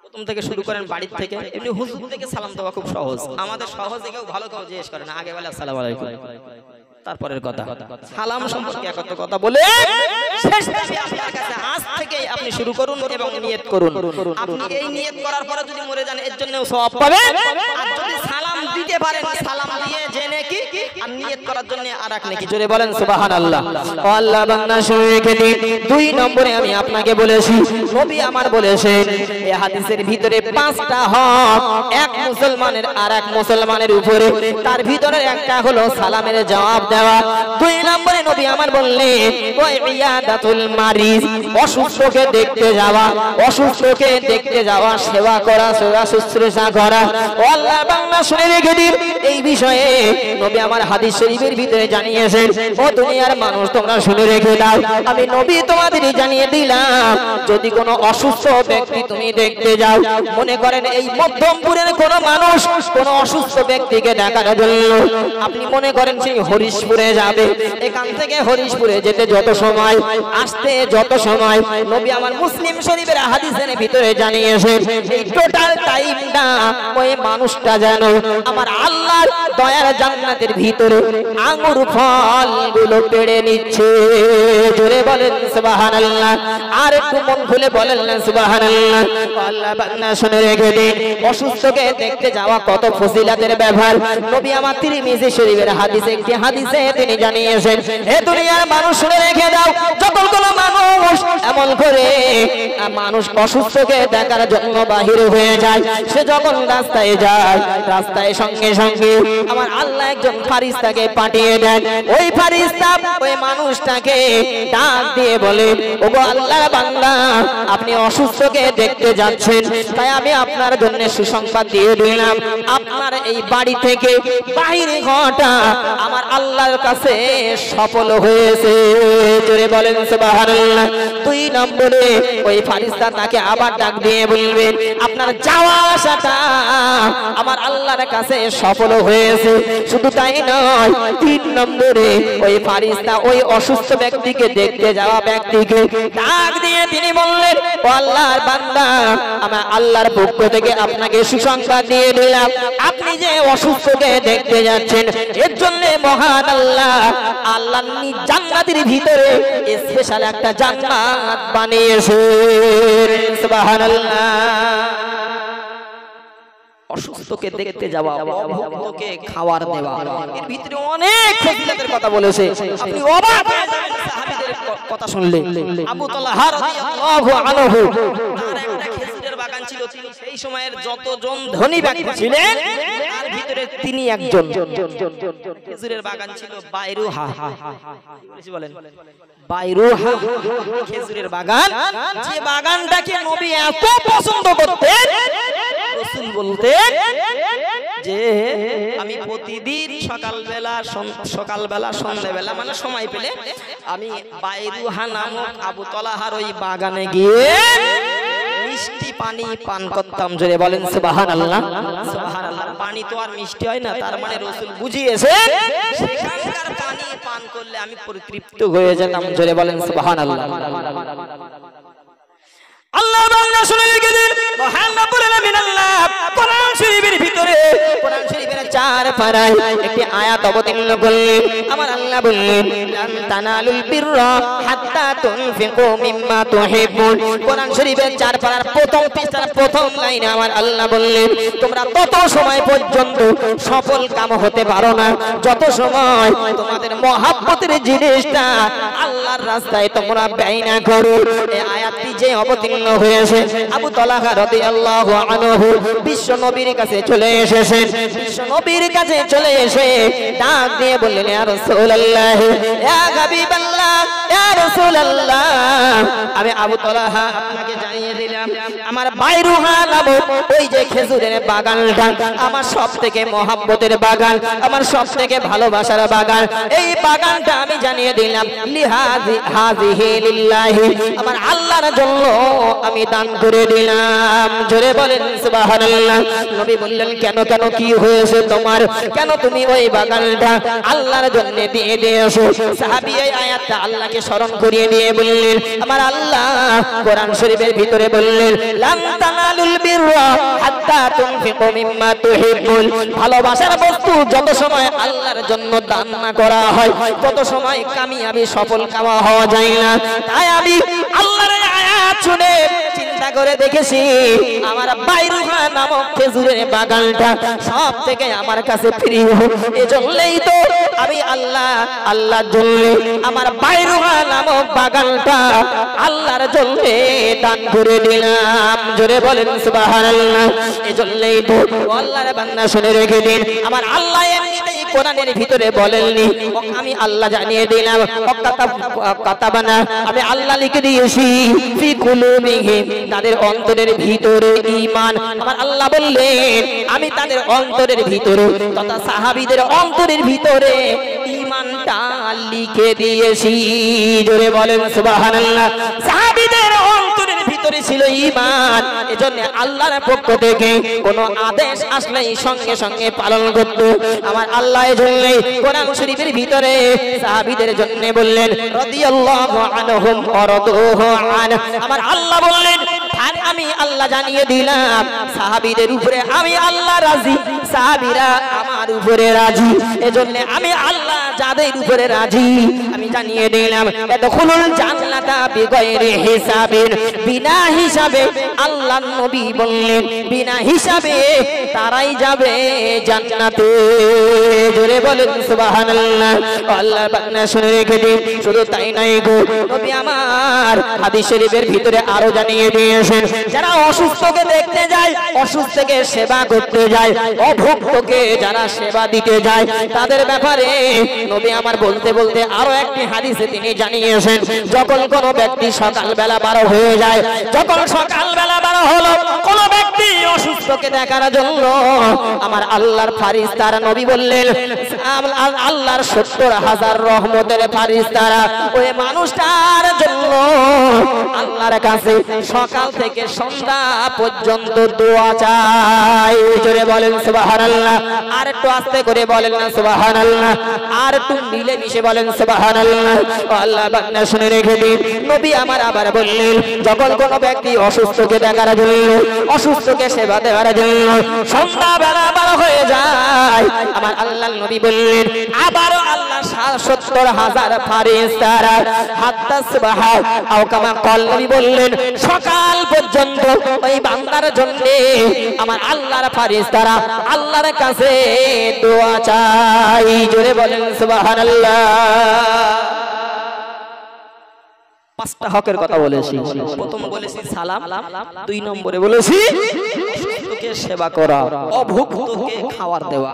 [SPEAKER 1] প্রথম থেকে শুরু করেন, বাড়ির থেকে। এমনি হুজুর থেকে সালাম দেওয়া খুব সহজ, আমাদের সহজে কেউ ভালো কেউ জিজ্ঞেস করে না, আগে বলে আসসালামু আলাইকুম, তারপরের কথা। সালাম সম্পর্কে এক কথা বলে শেষ দাবি আপনার কাছে, আজ থেকেই আপনি শুরু করুন এবং নিয়ত করুন। আপনি এই নিয়ত করার পরে যদি মরে যান, এর জন্যও সওয়াব পাবেন। আর যদি সালাম দিতে পারেন সালাম দিয়ে যে নেকি আর নিয়ত করার জন্য আরেক নেকি। জোরে বলেন সুবহানাল্লাহ। ও আল্লাহ বান্দা শুনে রেখে দিন, 2 নম্বরে আমি আপনাকে বলেছি, নবী আমার বলেছেন এই হাদিসের ভিতরে 5টা হক এক মুসলমানের আরেক মুসলমানের উপরে, তার ভিতরে একটা হলো সালামের জবাব দেওয়া। 2 নম্বরে নবী আমার বললেন ওয়া ইয়াদাতুল মারিজ, অসুস্থকে দেখতে যাওয়া, অসুস্থকে দেখতে যাওয়া, সেবা করা, সেবা শুশ্রূষা করা। ও আল্লাহ বান্দা শুনে রেখে দিন, এই বিষয়ে নবী আমার হাদিস শরীফের ভিতরে জানিয়েছেন। ও দুনিয়ার মানুষ তোমরা শুনে রেখে দাও, আমি নবী তোমাদের জানিয়ে দিলাম, যদি কোনো অসুস্থ ব্যক্তি তুমি দেখতে যাও, মনে করেন এই মধ্যমপুরের কোনো মানুষ কোনো অসুস্থ ব্যক্তিকে দেখার জন্য আপনি মনে করেন সেই হরিশপুরে যাবে, এখান থেকে হরিশপুরে যেতে যত সময়, আসতে যত সময়, নবী আমার মুসলিম শরীফের হাদিসের ভিতরে জানিয়েছেন এই টোটাল টাইমটা ওই মানুষটা যেন আমার আল্লাহর দয়ার জান্নাতের ভিতরে আঙ্গুর ফলগুলো পেড়ে নিচ্ছে। জোরে বলেন সুবহানাল্লাহ, আর একটু মন খুলে বলেন না সুবহানাল্লাহ। আল্লাহ বান্দা শুনে রেখে দিন, অসুস্থকে দেখতে যাওয়া কত ফজিলতের ব্যাপার। নবী আমার তিরমিজি শরীফের হাদিসে একটি হাদিসে তিনি জানিয়েছেন, হে দুনিয়ার মানুষ শুনে রেখে দাও, যতগুলো মানুষ এমন করে মানুষ অসুস্থকে দেখার জন্য বাহির হয়ে যায়, সে যখন রাস্তায় যায়, রাস্তায় সঙ্গে সঙ্গে আমার আল্লাহ একজন ফারিস্তাকে পাঠিয়ে দেন। ওই ফারিস্তা ওই মানুষটাকে ডাক দিয়ে বলে, ওগো আল্লাহর বান্দা, আপনি অসুস্থকে দেখতে যাচ্ছেন, তাই আমি আপনার জন্য সুসংবাদ দিয়ে দিলাম, আপনার এই বাড়ি থেকে বাহিরে হওয়াটা আমার আল্লাহর কাছে সফল হয়েছে। জোরে বলেন সুবহানাল্লাহ। 2 নম্বরে ওই ফারিস্তা তাকে আবার ডাক দিয়ে বলবেন, আপনার যাওয়া আসাটা আমার আল্লাহর কাছে সফল হয়েছে। শুধু তাই নয়, 3 নম্বরে ওই ফারিস্তা ওই অসুস্থ ব্যক্তিকে দেখতে যাওয়া ব্যক্তিকে ডাক দিয়ে তিনি বললেন, ও আল্লাহর বান্দা, আমি আল্লাহর পক্ষ থেকে আপনাকে সুসংবাদ দিয়ে দিলাম, আপনি যে অসুস্থকে দেখতে যাচ্ছেন এর জন্য মহান আল্লাহ আল্লাহ জান্নাতের ভিতরে স্পেশাল একটা জান্নাত বানিয়েছেন। সুবহানাল্লাহ। অসুস্থকে দেখতে যাওয়া, অভুক্তকে খাবার দেওয়া, এর ভিতরে অনেক ফজিলতের কথা বলেছে। আপনি অবাক হয়ে যাবেন সাহাবীদের কথা শুনলে। আবু তালহা রাদিয়াল্লাহু আনহু, তার একটা খেজুরের বাগান ছিল, তিনি সেই সময়ের যতজন ধনী ব্যক্তি ছিলেন তার ভিতরে তিনি একজন। খেজুরের বাগান ছিল বাইরুহা, বেশি বলেন বাইরুহা খেজুরের বাগান, যে বাগানটাকে নবী এত পছন্দ করতেন, রাসূল বলতেন যে আমি প্রতিদিন সকালবেলা সন্ধ্যাবেলা মানে সময় পেলে আমি বাইরুহা নামক আবু তালহার ওই বাগানে গিয়ে মিষ্টি পানি পান করতাম। জোরে বলেন সুবহানাল্লাহ। সুবহানাল্লাহ। পানি তো আর মিষ্টি হয় না, তার মানে রাসূল বুঝিয়েছেন সেখানকার পানি পান করলে আমি পরিতৃপ্ত হয়ে যেতাম। জোরে বলেন সুবহানাল্লাহ। আল্লাহ বান্দা শুনে রেখে দিন, মহান রব্বুল আলামিন আল্লাহ কোরআন শরীফের ভিতরে, কোরআন শরীফের 4 পারায় একটি আয়াত অবতীর্ণ করলেন। আমার আল্লাহ বললেন, লান তানালুল বিররা হাত্তা তুনফিকু মিম্মা তুহিব্বুন। কোরআন শরীফের 4 পারার প্রথম পৃষ্ঠার প্রথম লাইনে আমার আল্লাহ বললেন, তোমরা তত সময় পর্যন্ত সফল কাম হতে পারো না যত সময় তোমাদের মহব্বতের জিনিসটা আল্লাহর রাস্তায় তোমরা ব্যয় না করো। এই আয়াতটি যে অবতীর্ণ হয়েছে, আবু তালহা রাদিয়াল্লাহু আনহু বিশ্ব নবীর কাছে চলে এসেছেন। বিশ্ব নবীর কাছে চলে এসে ডাক দিয়ে বললেন, ইয়া রাসূলুল্লাহ, ইয়া হাবিবাল্লাহ, ইয়া রাসূলুল্লাহ, আমি আবু তালহা আপনাকে জানিয়ে দিলাম, আমার বাইরুহা নামক ওই যে খেজুরের বাগানটা আমার সবথেকে মহব্বতের বাগান, আমার সবথেকে ভালোবাসার বাগান। এই বাগানটা আমি জানিয়ে দিলাম হাযিহি লিল্লাহি, আমার আল্লাহর জন্য আমি দান করে দিলাম। জোরে বলেন সুবহানাল্লাহ। নবী বললেন, কেন কেন কি হয়েছে তোমার, কেন তুমি ওই বাগানটা আল্লাহর জন্য দিয়ে দিয়েছো? সাহাবী এই আয়াতটা আল্লাহকে স্মরণ করিয়ে দিয়ে বললেন, আমার আল্লাহ কোরআন শরীফের ভিতরে বললেন, লান তানালুল বিররা হাত্তা তুনফিকু মিম্মা তুহিব্বুন। ভালোবাসার বস্তু যত সময় আল্লাহর জন্য দান না করা হয় তত সময় কামিয়াবি সফল কামা হওয়া যায় না। তাই আমি আল্লাহর আয়াত শুনে চিন্তা করে দেখেছি আমার বাইরুহা নামক খেজুরের বাগানটা সব থেকে আমার কাছে প্রিয়। এজন্যই তো আমি আল্লাহর জন্য আমার বাইরুহা নামক বাগানটা আল্লাহর জন্য দান করে দিলাম। জোরে বলেন সুবহানাল্লাহ। এজন্যই তো আল্লাহর বান্দা শুনে রেখে দিন, আমার আল্লাহ এমনিতেই কোরআনের ভিতরে বলেননি, আমি আল্লাহ জানিয়ে দিলাম, কাতাবানা আমি আল্লাহ লিখে দিয়েছি ফি কুলুবিহিম তাদের অন্তরের ভিতরে ঈমান। আমার আল্লাহ বললেন আমি তাদের অন্তরের ভিতরে তথা সাহাবীদের অন্তরের ভিতরে ঈমানটা লিখে দিয়েছি। জোরে বলেন সুবহানাল্লাহ। সাহাবীদের অন্তরের ভিতরে ছিল ঈমান, এজন্য আল্লাহর পক্ষ থেকে কোনো আদেশ আসলেই সঙ্গে সঙ্গে পালন করত। আমার আল্লাহ এজন্য কোরআন শরীফের ভিতরে সাহাবীদের জন্য বললেন রাদিয়াল্লাহু আনহুম ওয়া রাদুহু আন। আমার আল্লাহ বললেন আমি আল্লাহ জানিয়ে দিলাম সাহাবীদের উপরে আমি আল্লাহ রাজি, সাহাবীরা আমার উপরে রাজি। এজন্য আমি আল্লাহ যাদের উপরে রাজি আমি জানিয়ে দিলাম এদখুলুল জান্নাতা বিগাইরি হিসাবিন, বিনা হিসাবে আল্লাহর নবী বললেন বিনা হিসাবে তারাই যাবে জান্নাতে। জোরে বলেন সুবহানাল্লাহ। আল্লাহর বান্দা শুনে রেখে দিন, শুধু তাই নয় গো, নবী আমার হাদিস শরীফের ভিতরে আরো জানিয়ে দিয়েছেন যারা অসুস্থকে দেখতে যায়, অসুস্থকে সেবা করতে যায়, অভুক্তকে যারা সেবা দিতে যায় তাদের ব্যাপারে নবী আমার বলতে বলতে আরো একটি হাদিসে তিনি জানিয়েছেন যখন কোনো ব্যক্তি সকালবেলা বারো হয়ে যায়, যখন সকালবেলা বারো হলো কোনো ব্যক্তি অসুস্থকে দেখার জন্য আমার আল্লাহর ফারিস্তারা, নবী বললেন আল্লাহর ৭০,০০০ রহমতের ফারিস্তারা ওই মানুষটার জন্য আল্লাহর কাছে সকাল থেকে সন্ধ্যা পর্যন্ত দোয়া চাই। জোরে বলেন সুবহানাল্লাহ। আর একটু আস্তে করে বলেন না সুবহানাল্লাহ, আর একটু মিলে মিশে বলেন সুবহানাল্লাহ। আল্লাহ বান্দা শুনে রেখে দিন, নবী আমার আবার বললেন যখন কোনো ব্যক্তি অসুস্থকে দেখার জন্য, অসুস্থকে সেবা দেওয়ার জন্য সন্ধ্যা বেলা বার হয়ে যায়, আমার আল্লাহর নবী বললেন আবারও আল্লাহ ৭০,০০০ ফারিস্তারা হাত্তা সুবহা আও কামা ক্বাল, নবী বললেন সকাল পর্যন্ত ওই বান্দার জন্য আমার আল্লাহর ফারিস্তারা আল্লাহর কাছে দোয়া চাই। জোরে বলেন সুবহানাল্লাহ। ৫টা হকের কথা বলেছি। প্রথম বলেছি সালাম, ২ নম্বরে বলেছি অসুস্থকে সেবা করা, অভুক্তকে খাবার দেওয়া।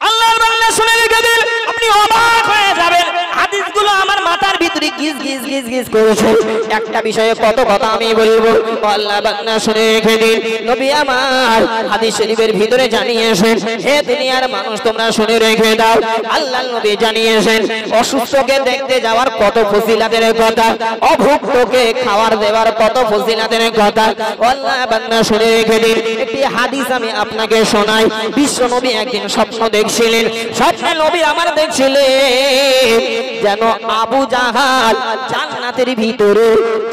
[SPEAKER 1] আল্লাহর বান্দা শুনে রেখে দিন, আপনি অবাক হয়ে যাবেন, হাদিসগুলো আমার মাথার ভিতরে গিজ গিজ গিজ গিজ করেছে। একটা বিষয়ে কত কথা আমি বলবো, আল্লাহর বান্দা শুনে রেখে দিন, নবী আমার হাদিস শরীফের ভিতরে জানিয়েছেন হে দুনিয়ার মানুষ তোমরা শুনে রেখে দাও, আল্লাহর নবী জানিয়েছেন অসুস্থকে দেখতে যাওয়ার কত ফজিলাতের কথা, অভুক্তকে খাবার দেওয়ার কত ফজিলাতের কথা। আল্লাহর বান্দা শুনে রেখে দিন, একটি হাদিস আমি আপনাকে শোনাই। বিশ্ব নবী একদিন স্বপ্ন দেখছিলেন, স্বপ্নে নবী আমার দেখছিলেন যেন আবু জাহাল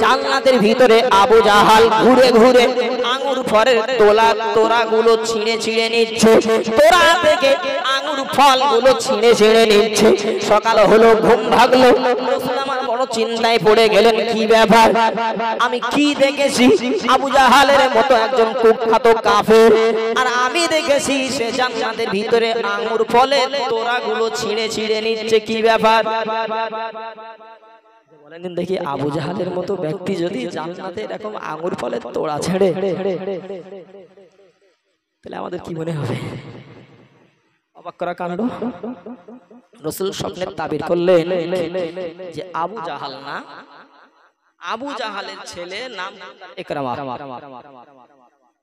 [SPEAKER 1] জান্নাতের ভিতরে আবু জাহাল ঘুরে ঘুরে আঙ্গুর ফলের তোড়াগুলো ছিঁড়ে ছিঁড়ে নিচ্ছে, তোড়া থেকে আঙ্গুর ফলগুলো ছিঁড়ে ছিঁড়ে নিচ্ছে। সকাল হলো, ঘুম ভাগলো, আমার বড় চিন্তায় পড়ে গেলেন কি ব্যাপার, আমি কি দেখেছি আবু জাহালের মতো একজন কুখ্যাত কাফের, আর আমি দেখেছি সে জান্নাতের ভিতরে আঙ্গুর ফলের তোড়াগুলো ছিঁড়ে ছিঁড়ে নিচ্ছে, কি ব্যাপার? বলেন দেখি আবু জাহালের মতো ব্যক্তি যদি জান্নাতে এরকম আঙ্গুর ফলের তোড়া ছেড়ে তাহলে আমাদের কি মনে হবে? অবাক করা কাণ্ড। রাসূল স্বপ্নের তাবির করলেন যে আবু জাহাল না, আবু জাহালের ছেলে নাম ইকরামা,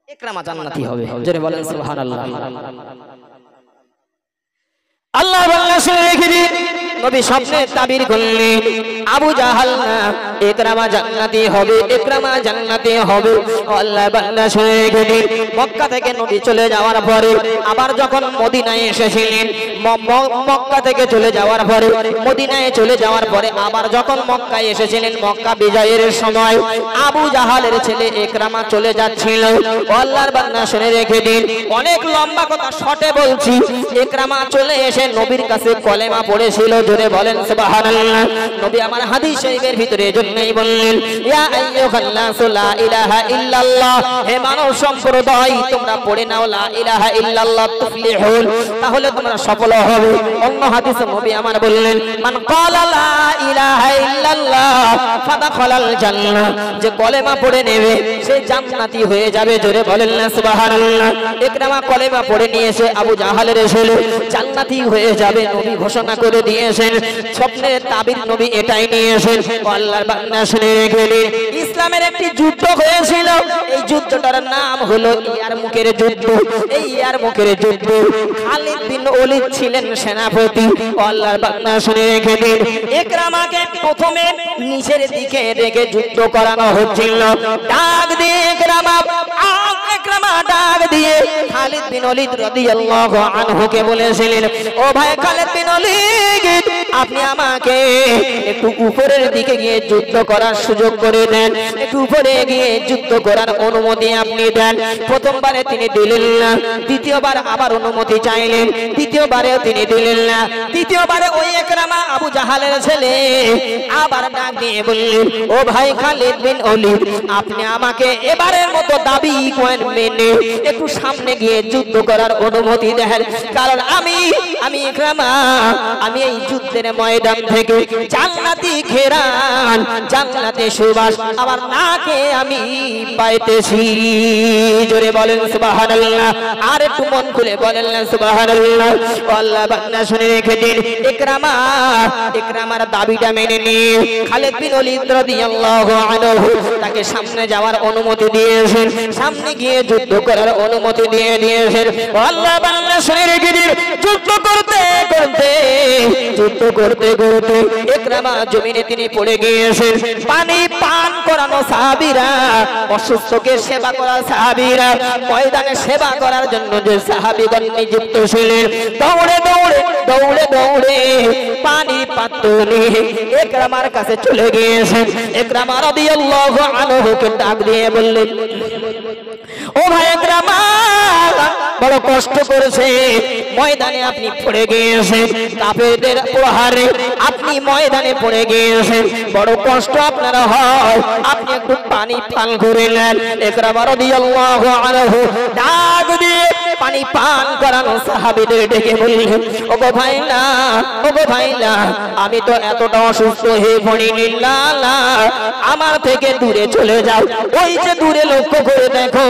[SPEAKER 1] ইকরামা জান্নাতি হবে। জোরে বলেন সুবহানাল্লাহ। আল্লাহ বান্দা শুনে রেখে দিন, নবী স্বপ্নে তাবির করলেন আবু জাহাল না ইকরামা জান্নাতি হবে, ইকরামা জান্নাতি হবে। আল্লাহ বান্দা শুনে রেখে দিন, মক্কা থেকে নবী চলে যাওয়ার পরে আবার যখন মদিনায় এসেছিলেন, মক্কা থেকে চলে যাওয়ার পরে মদিনায় চলে যাওয়ার পরে আবার যখন মক্কায় এসেছিলেন, মক্কা বিজয়ের সময় আবু জাহালের ছেলে ইকরামা চলে যাচ্ছিল। আল্লাহর বান্দা শুনে রেখে দিন, অনেক লম্বা কথা শর্টে বলছি, ইকরামা চলে এসে এসে নবীর কাছে কলেমা পড়েছিল। জোরে বলেন সুবহানাল্লাহ। নবী আমার হাদিস শরীফের ভিতরে এজন্যই বললেন, ইয়া আইয়ুহান নাসু লা ইলাহা ইল্লাল্লাহ, হে মানব সম্প্রদায় তোমরা পড়ে নাও লা ইলাহা ইল্লাল্লাহ তুফলিহুন, তাহলে তোমরা সফল হবে। অন্য হাদিসে নবী আমার বললেন, মান ক্বালা লা ইলাহা ইল্লাল্লাহ ফাদাখালাল জান্নাহ, যে কলেমা পড়ে নেবে সে জান্নাতি হয়ে যাবে। জোরে বলেন না সুবহানাল্লাহ। ইকরামা কলেমা পড়ে নিয়েছে, আবু জাহালের ছেলে জান্নাতি হয়ে যাবে নবী ঘোষণা করে দিয়েছেন। স্বপ্নের তাবির নবী এটাই নিয়েছেন। আল্লাহর বান্দা শুনে রেখে দিন, ইসলামের একটি যুদ্ধ হয়েছিল, এই যুদ্ধটার নাম হলো ইয়ারমুকের যুদ্ধ। এই ইয়ারমুকের যুদ্ধ খালিদ বিন ওলীদ ছিলেন সেনাপতি। আল্লাহর বান্দা শুনে রেখে দিন, ইকরামাকে প্রথমে নিচের দিকে রেখে যুদ্ধ করানো হচ্ছিল। ডাক দিয়ে ইকরামা ডাক দিয়ে খালিদ বিন ওলীদ রাদিয়াল্লাহু আনহুকে বলেছিলেন, ও ভাই খালিদ বিন ওলীদ, আপনি আমাকে একটু উপরের দিকে গিয়ে যুদ্ধ করার সুযোগ করে দেন, একটু উপরে গিয়ে যুদ্ধ করার অনুমতি আপনি দেন। প্রথমবারে তিনি দিলেন না, দ্বিতীয়বার আবার অনুমতি চাইলেন, তৃতীয়বারেও তিনি দিলেন না। তৃতীয়বারে ওই ইকরামা আবু জাহালের ছেলে আবার ডাক দিয়ে বললেন, ও ভাই খালিদ বিন ওলীদ, আপনি আমাকে এবারের মতো দাবি করেন মেনে একটু সামনে গিয়ে যুদ্ধ করার অনুমতি দেন, কারণ আমি ইকরামা আমি এই যুদ্ধের ময়দান থেকে জান্নাতি ঘেরান, জান্নাতে সুবাস আমার নাকে আমি পাইতেছি। জোরে বলেন সুবহানাল্লাহ। আর একটু মন খুলে বলেন সুবহানাল্লাহ। আল্লাহ বান্দা শুনে রেখে দিন, ইকরামার দাবিটা মেনে নিয়ে খালিদ বিন ওলীদ রাদিয়াল্লাহু আনহু তাকে সামনে যাওয়ার অনুমতি দিয়েছেন, সামনে গিয়ে যুদ্ধ করার অনুমতি দিয়ে দিয়েছেন। আল্লাহ বান্দা শুনে রেখে দিন, যুদ্ধ করতে করতে ইকরামা জমিনে তিনি পড়ে গিয়েছেন। পানি পান করানো সাহাবীরা, অসুস্থকে সেবা করা সাহাবীরা, ময়দানে সেবা করার জন্য যে সাহাবীগণ নিযুক্ত ছিলেন, দৌড়ে পানি পাত্র নিয়ে ইকরামার কাছে চলে গিয়েছেন। ইকরামা রাদিয়াল্লাহু আনহুকে ডাক দিয়ে বললেন, ও ভাই ইকরামা, বড় কষ্ট করেছে, ময়দানে আপনি পড়ে গিয়েছেন, কাফেরদের প্রহারে আপনি ময়দানে পড়ে গিয়েছেন, বড় কষ্ট আপনারা হয়, আপনি একটু পানি পান করে নেন। ইকরামা রাদিয়াল্লাহু আনহু ডাক দিয়ে পানি পান করানো সাহাবীদের ডেকে বললেন, ওগো ভাই না, আমি তো এতটা অসুস্থ হয়ে পড়িনি, না, আমার থেকে দূরে চলে যাও। ওই যে দূরে লক্ষ্য করে দেখো,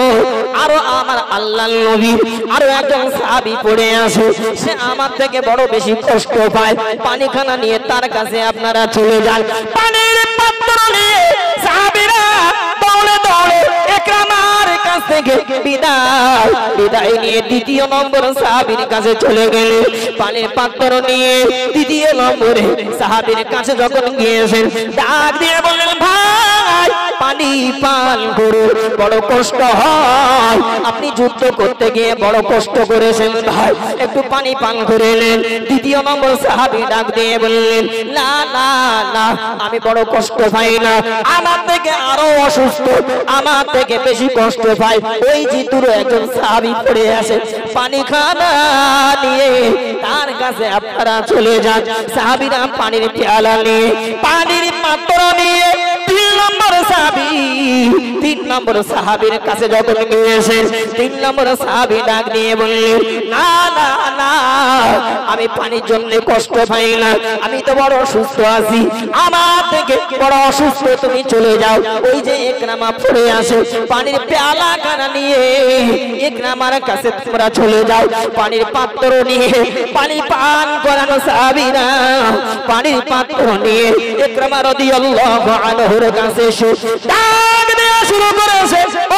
[SPEAKER 1] আরো আমার আল্লাহর নবী আরো একজন সাহাবী পড়ে আছে, সে আমার থেকে বড় বেশি কষ্ট পায়, পানিখানা নিয়ে তার কাছে আপনারা চলে যান। পানির পাত্র নিয়ে সাহাবীরা দৌড়ে ইকরামার কাছ থেকে বিদায় নিয়ে দ্বিতীয় নম্বর সাহাবীর কাছে চলে গেলেন। পানির পাত্র নিয়ে দ্বিতীয় নম্বরে সাহাবীর কাছে যখন গিয়েছেন, ডাক দিয়ে বললেন, ভাই পানি পান করুন, বড় কষ্ট হয়, আপনি যুদ্ধ করতে গিয়ে বড় কষ্ট করেছেন, ভাই একটু পানি পান করে নেন। দ্বিতীয় নম্বর সাহাবী ডাক দিয়ে বললেন, না, আমি বড় কষ্ট পাই না, আমার থেকে আরো অসুস্থ, আমার থেকে বেশি কষ্ট পাই। ওই যে দূরে একজন সাহাবী পড়ে আছে, পানি খানা নিয়ে তার কাছে আপনারা চলে যান। সাহাবীরা পানির পেয়ালা নিয়ে, পানির পাত্র নিয়ে তিন নম্বর সাহাবীর কাছে যখন গিয়েছেন, 3 নম্বর সাহাবী ডাক দিয়ে বললেন, না, আমি পানির জন্য কষ্ট পাই না, আমি তো বড় অসুস্থ আছি, আমার থেকে বড় অসুস্থ, তুমি চলে যাও। ওই যে ইকরামা পড়ে আছে, পানির পেয়ালা কানা নিয়ে ইকরামার কাছে তোমরা চলে যাও। পানির পাত্র নিয়ে পানি পান করানো সাহাবীরা পানির পাত্র নিয়ে ইকরামা রাদিয়াল্লাহু আনহুর কাছে ডাক দেওয়া শুরু করেছে, ও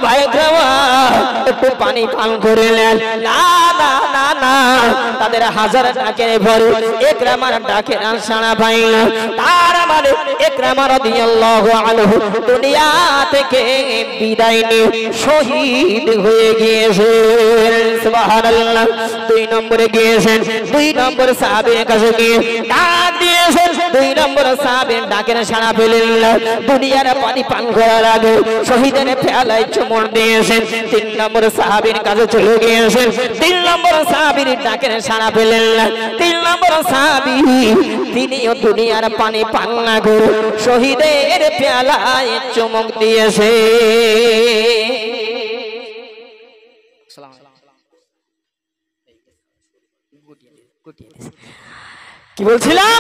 [SPEAKER 1] ভাই ইকরামা, একটু পানি পান করে নেন। না, না, তাদের হাজার ডাকের ভরে ইকরামার ডাকের সাড়া পাইল। তার মানে ইকরামা রাদিয়াল্লাহু আনহু দুনিয়া থেকে বিদায় নিয়ে শহীদ হয়ে গিয়েছেন। সুবহানাল্লাহ। 2 নম্বরে গিয়েছেন, 2 নম্বর সাহাবীর কাছে গিয়ে ডাক দিয়েছেন। 2 নম্বর সাহাবীর ডাকের সাড়া পেলেন। দুনিয়ার পানি পান করার আগে শহীদের পেয়ালায় চুমুর দিয়েছেন। 3 নম্বর সাহাবীর কাছে চলে গিয়েছেন। 3 নম্বর সাহাবীর ডাকের সাড়া পেলেন। 3 নম্বর সাহাবী তিনিও দুনিয়ার পানি পান না করে শহীদের পেয়ালায় চুমুক দিয়েছে। কি বলছিলাম?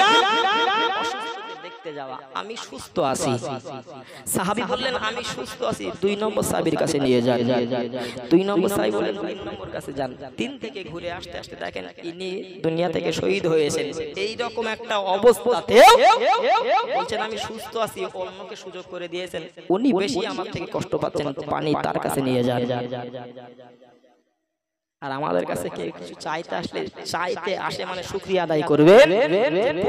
[SPEAKER 1] দেখতে যাওয়া, আমি সুস্থ আছি। সাহাবী বললেন আমি সুস্থ আছি, 2 নম্বর সাহাবীর কাছে নিয়ে যান। 2 নম্বর সাহাবী বলেন 3 নম্বর কাছে যান। 3 থেকে ঘুরে আসতে আসতে দেখেন ইনি দুনিয়া থেকে শহীদ হয়েছেন। এই রকম একটা অবস্থাতে বলছেন আমি সুস্থ আছি, অন্যকে সুযোগ করে দিয়েছেন, উনি বেশি আমার থেকে কষ্ট পাচ্ছেন, পানি তার কাছে নিয়ে যান। আর আমাদের কাছে কেউ কিছু চাইতে আসে মানে শুকরিয়া আদায় করবে।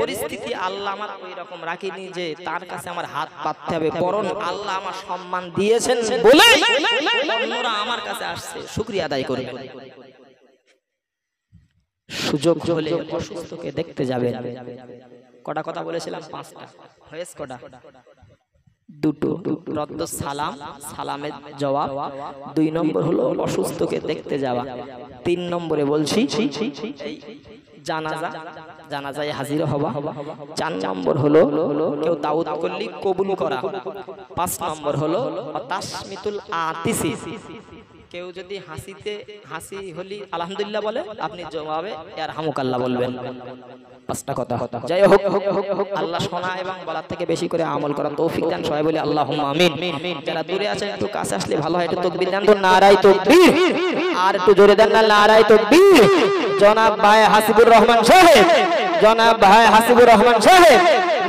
[SPEAKER 1] পরিস্থিতি আল্লাহ আমার ওই রকম রাখিনি যে তার কাছে আমার হাত পাততে হবে, বরং আল্লাহ আমার সম্মান দিয়েছেন বলে অন্যরা আমার কাছে আসছে, শুকরিয়া আদায় করবে। সুযোগ হলে অসুস্থকে দেখতে যাবেন। কটা কথা বলেছিলাম? 5টা। হয়েছে কটা? 2টো। রদ্দ সালাম, সালামের জবাব। 2 নম্বর হলো অসুস্থকে দেখতে যাওয়া। 3 নম্বরে বলছি এই জানাজা, জানাজায় হাজির হওয়া। 4 নম্বর হলো কেউ দাউদ করলি কবুল করা। 5 নম্বর হলো তাসমিতুল আতিসি, কেউ যদি হাসি হলি আলহামদুলিল্লাহ বলে, আপনি জবাবে ইয়ারহামুকাল্লাহ বলবেন। 5টা কথা। যাই হোক, আল্লাহ শোনা এবং বলার থেকে বেশি করে আমল করা তৌফিক দান। সবাই বলি আল্লাহুম্মা আমিন। যারা দূরে আছেন একটু কাছে আসলে ভালো হয়, একটু তাকবীর দেন তো, নারায়ে তাকবীর। আর একটু জোরে দেন না, নারায়ে তাকবীর। জনাব ভাই হাসিবুর রহমান সাহেব, জনাব ভাই হাসিবুর রহমান সাহেব,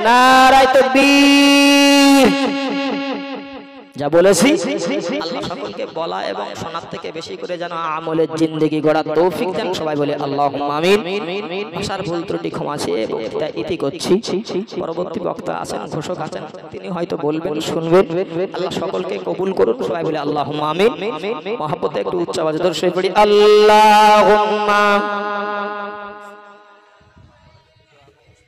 [SPEAKER 1] নারায়ে তাকবীর। যা বলেছি আল্লাহ সকলকে বলা এবং শোনার থেকে বেশি করে যেন আমলের জিন্দেগি গড়ার তৌফিক দেন। সবাই বলে আল্লাহুম্মা আমিন। ভাষার ভুল ত্রুটি ক্ষমা চেয়ে বক্তৃতা ইতি করছি। পরবর্তী বক্তা আছেন, ঘোষক আছেন, তিনি হয়তো বলবেন, শুনবেন। আল্লাহ সকলকে কবুল করুন। সবাই বলে আল্লাহুম্মা আমিন। মহব্বতে একটু উচ্চ আওয়াজে দরুদ শরীফ পড়ি। আল্লাহুম্মা